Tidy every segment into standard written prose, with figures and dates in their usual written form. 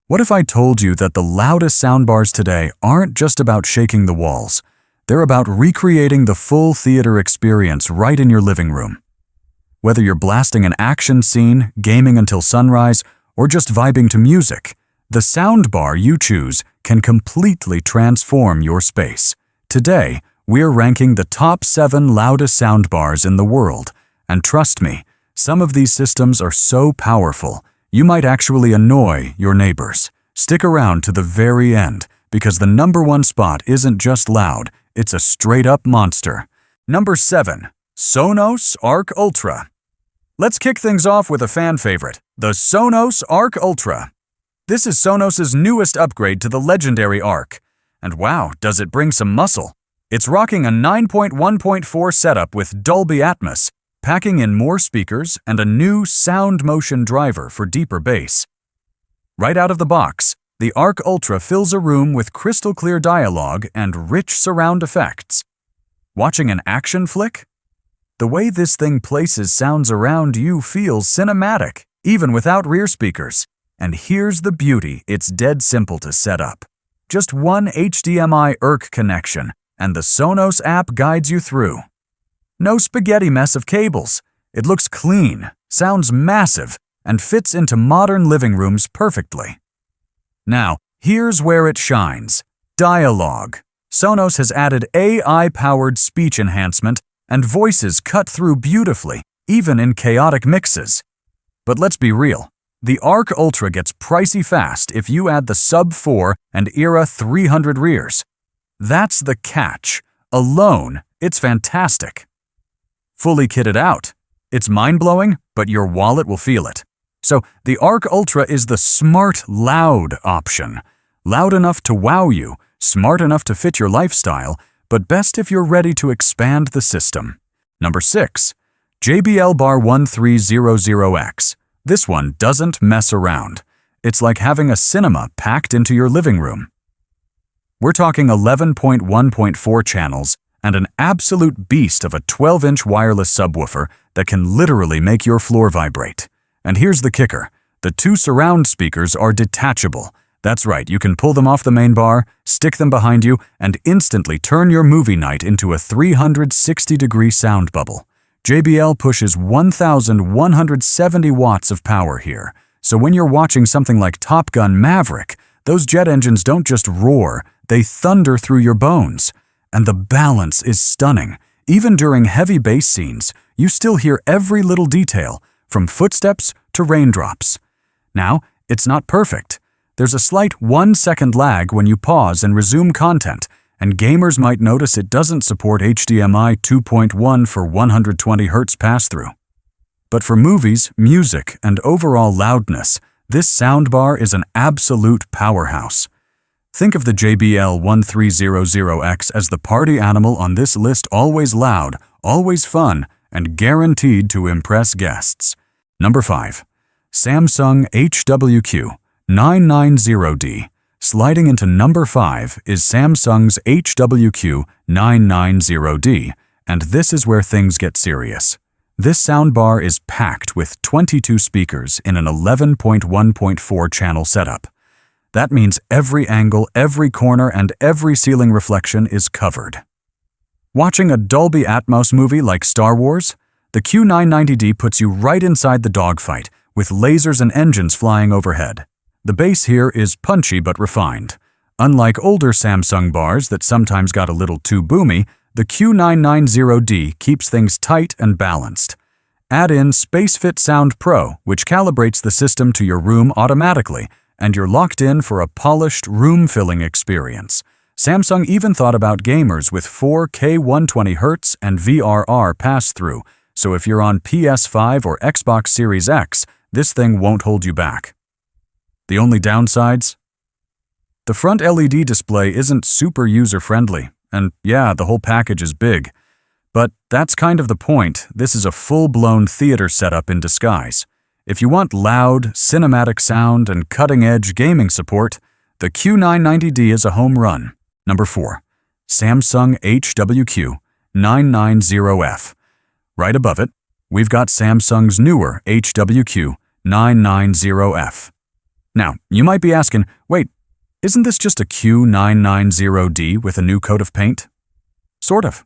What if I told you that the loudest soundbars today aren't just about shaking the walls? They're about recreating the full theater experience right in your living room. Whether you're blasting an action scene, gaming until sunrise, or just vibing to music, the soundbar you choose can completely transform your space. Today, we're ranking the top 7 loudest soundbars in the world, and trust me, some of these systems are so powerful, you might actually annoy your neighbors. Stick around to the very end, because the #1 spot isn't just loud, it's a straight-up monster. Number 7. Sonos Arc Ultra. Let's kick things off with a fan favorite, the Sonos Arc Ultra. This is Sonos's newest upgrade to the legendary Arc. And wow, does it bring some muscle. It's rocking a 9.1.4 setup with Dolby Atmos, packing in more speakers and a new sound motion driver for deeper bass. Right out of the box, the Arc Ultra fills a room with crystal clear dialogue and rich surround effects. Watching an action flick? The way this thing places sounds around you feels cinematic, even without rear speakers. And here's the beauty, it's dead simple to set up. Just one HDMI ERC connection, and the Sonos app guides you through. No spaghetti mess of cables. It looks clean, sounds massive, and fits into modern living rooms perfectly. Now, here's where it shines. Dialogue. Sonos has added AI-powered speech enhancement, and voices cut through beautifully, even in chaotic mixes. But let's be real. The Arc Ultra gets pricey fast if you add the sub-4 and Era 300 rears. That's the catch. Alone, it's fantastic. Fully kitted out. It's mind-blowing, but your wallet will feel it. So the Arc Ultra is the smart, loud option. Loud enough to wow you, smart enough to fit your lifestyle, but best if you're ready to expand the system. Number 6. JBL Bar 1300X. This one doesn't mess around. It's like having a cinema packed into your living room. We're talking 11.1.4 channels and an absolute beast of a 12-inch wireless subwoofer that can literally make your floor vibrate. And here's the kicker. The 2 surround speakers are detachable. That's right, you can pull them off the main bar, stick them behind you, and instantly turn your movie night into a 360-degree sound bubble. JBL pushes 1,170 watts of power here, so when you're watching something like Top Gun Maverick, those jet engines don't just roar, they thunder through your bones. And the balance is stunning. Even during heavy bass scenes, you still hear every little detail, from footsteps to raindrops. Now, it's not perfect. There's a slight 1-second lag when you pause and resume content, and gamers might notice it doesn't support HDMI 2.1 for 120 Hz pass-through. But for movies, music, and overall loudness, this soundbar is an absolute powerhouse. Think of the JBL 1300X as the party animal on this list, always loud, always fun, and guaranteed to impress guests. Number 5. Samsung HWQ 990D. Sliding into number 5 is Samsung's HWQ 990D, and this is where things get serious. This soundbar is packed with 22 speakers in an 11.1.4 channel setup. That means every angle, every corner, and every ceiling reflection is covered. Watching a Dolby Atmos movie like Star Wars? The Q990D puts you right inside the dogfight, with lasers and engines flying overhead. The bass here is punchy but refined. Unlike older Samsung bars that sometimes got a little too boomy, the Q990D keeps things tight and balanced. Add in SpaceFit Sound Pro, which calibrates the system to your room automatically, and you're locked in for a polished, room-filling experience. Samsung even thought about gamers with 4K 120Hz and VRR pass-through, so if you're on PS5 or Xbox Series X, this thing won't hold you back. The only downsides? The front LED display isn't super user-friendly, and yeah, the whole package is big. But that's kind of the point. This is a full-blown theater setup in disguise. If you want loud, cinematic sound and cutting-edge gaming support, the Q990D is a home run. Number 4. Samsung HWQ 990F. Right above it, we've got Samsung's newer HWQ 990F. Now, you might be asking, wait, isn't this just a Q990D with a new coat of paint? Sort of.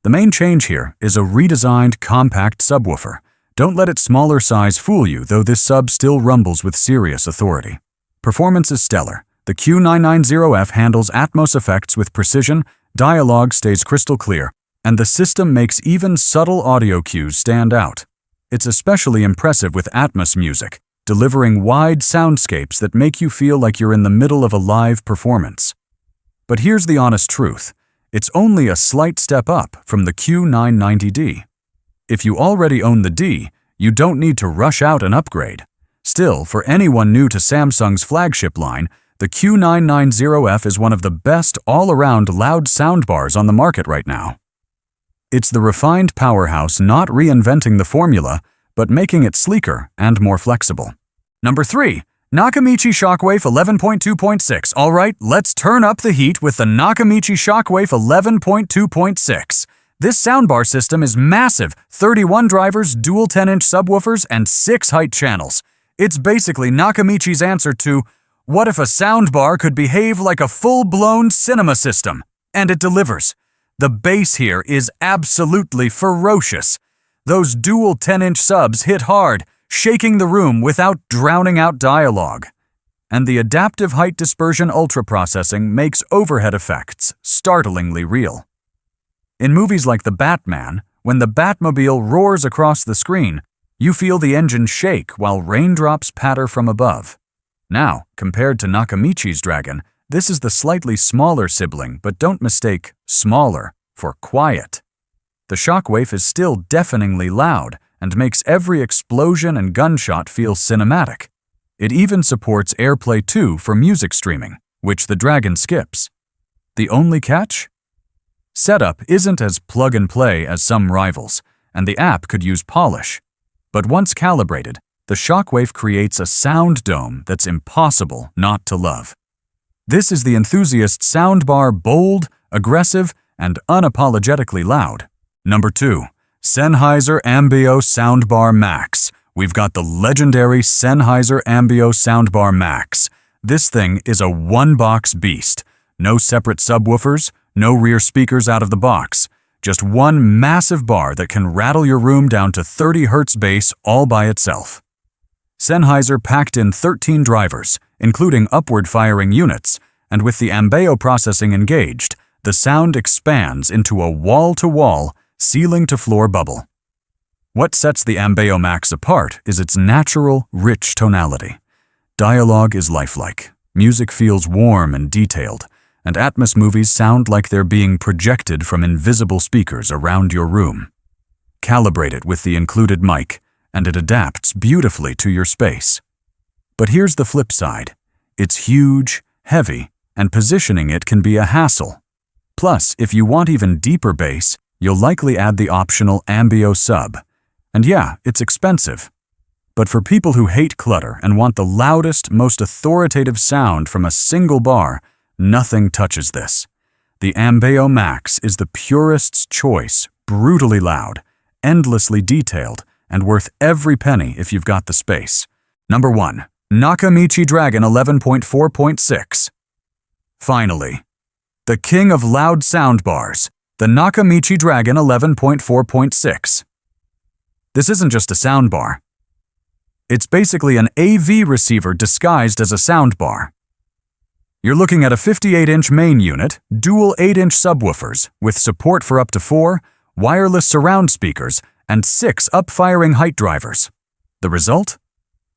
The main change here is a redesigned compact subwoofer. Don't let its smaller size fool you, though this sub still rumbles with serious authority. Performance is stellar. The Q990F handles Atmos effects with precision, dialogue stays crystal clear, and the system makes even subtle audio cues stand out. It's especially impressive with Atmos music, delivering wide soundscapes that make you feel like you're in the middle of a live performance. But here's the honest truth. It's only a slight step up from the Q990D. If you already own the D, you don't need to rush out an upgrade. Still, for anyone new to Samsung's flagship line, the Q990F is one of the best all-around loud soundbars on the market right now. It's the refined powerhouse not reinventing the formula, but making it sleeker and more flexible. Number 3. Nakamichi Shockwave 11.2.6. Alright, let's turn up the heat with the Nakamichi Shockwave 11.2.6. This soundbar system is massive, 31 drivers, dual 10-inch subwoofers, and 6 height channels. It's basically Nakamichi's answer to, what if a soundbar could behave like a full-blown cinema system? And it delivers. The bass here is absolutely ferocious. Those dual 10-inch subs hit hard, shaking the room without drowning out dialogue. And the adaptive height dispersion ultra processing makes overhead effects startlingly real. In movies like The Batman, when the Batmobile roars across the screen, you feel the engine shake while raindrops patter from above. Now, compared to Nakamichi's Dragon, this is the slightly smaller sibling, but don't mistake smaller for quiet. The Shockwave is still deafeningly loud and makes every explosion and gunshot feel cinematic. It even supports AirPlay 2 for music streaming, which the Dragon skips. The only catch? Setup isn't as plug-and-play as some rivals, and the app could use polish. But once calibrated, the Shockwave creates a sound dome that's impossible not to love. This is the enthusiast soundbar, bold, aggressive, and unapologetically loud. Number 2. Sennheiser Ambeo Soundbar Max. We've got the legendary Sennheiser Ambeo Soundbar Max. This thing is a one-box beast. No separate subwoofers, no rear speakers out of the box. Just one massive bar that can rattle your room down to 30 Hz bass all by itself. Sennheiser packed in 13 drivers, including upward-firing units, and with the Ambeo processing engaged, the sound expands into a wall-to-wall, ceiling-to-floor bubble. What sets the Ambeo Max apart is its natural, rich tonality. Dialogue is lifelike, music feels warm and detailed, and Atmos movies sound like they're being projected from invisible speakers around your room. Calibrate it with the included mic, and it adapts beautifully to your space. But here's the flip side. It's huge, heavy, and positioning it can be a hassle. Plus, if you want even deeper bass, you'll likely add the optional Ambeo sub. And yeah, it's expensive. But for people who hate clutter and want the loudest, most authoritative sound from a single bar, nothing touches this. The Ambeo Max is the purist's choice, brutally loud, endlessly detailed, and worth every penny if you've got the space. Number 1. Nakamichi Dragon 11.4.6. Finally, the king of loud soundbars, the Nakamichi Dragon 11.4.6. This isn't just a soundbar. It's basically an AV receiver disguised as a soundbar. You're looking at a 58-inch main unit, dual 8-inch subwoofers with support for up to 4, wireless surround speakers, and 6 up-firing height drivers. The result?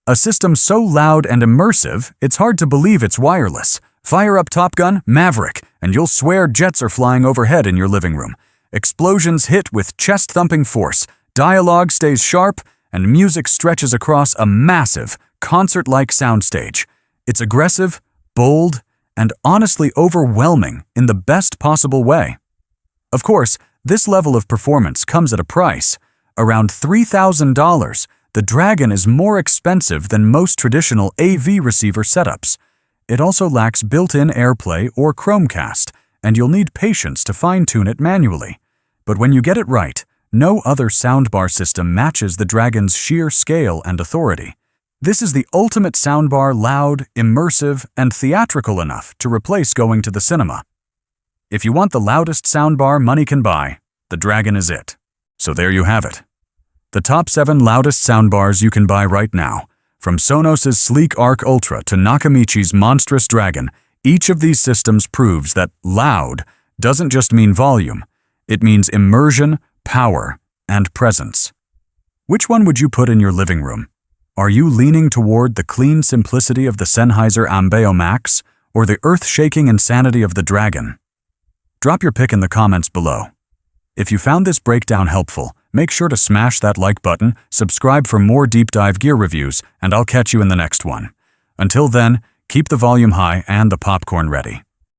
A system so loud and immersive, it's hard to believe it's wireless. Fire up Top Gun, Maverick, and you'll swear jets are flying overhead in your living room. Explosions hit with chest-thumping force, dialogue stays sharp, and music stretches across a massive, concert-like soundstage. It's aggressive, bold, and honestly overwhelming in the best possible way. Of course, this level of performance comes at a price. Around $3,000, the Dragon is more expensive than most traditional AV receiver setups. It also lacks built-in AirPlay or Chromecast, and you'll need patience to fine-tune it manually. But when you get it right, no other soundbar system matches the Dragon's sheer scale and authority. This is the ultimate soundbar, loud, immersive, and theatrical enough to replace going to the cinema. If you want the loudest soundbar money can buy, the Dragon is it. So there you have it. The top 7 loudest soundbars you can buy right now. From Sonos' sleek Arc Ultra to Nakamichi's monstrous Dragon, each of these systems proves that loud doesn't just mean volume. It means immersion, power, and presence. Which one would you put in your living room? Are you leaning toward the clean simplicity of the Sennheiser Ambeo Max or the earth-shaking insanity of the Dragon? Drop your pick in the comments below. If you found this breakdown helpful, make sure to smash that like button, subscribe for more deep dive gear reviews, and I'll catch you in the next one. Until then, keep the volume high and the popcorn ready.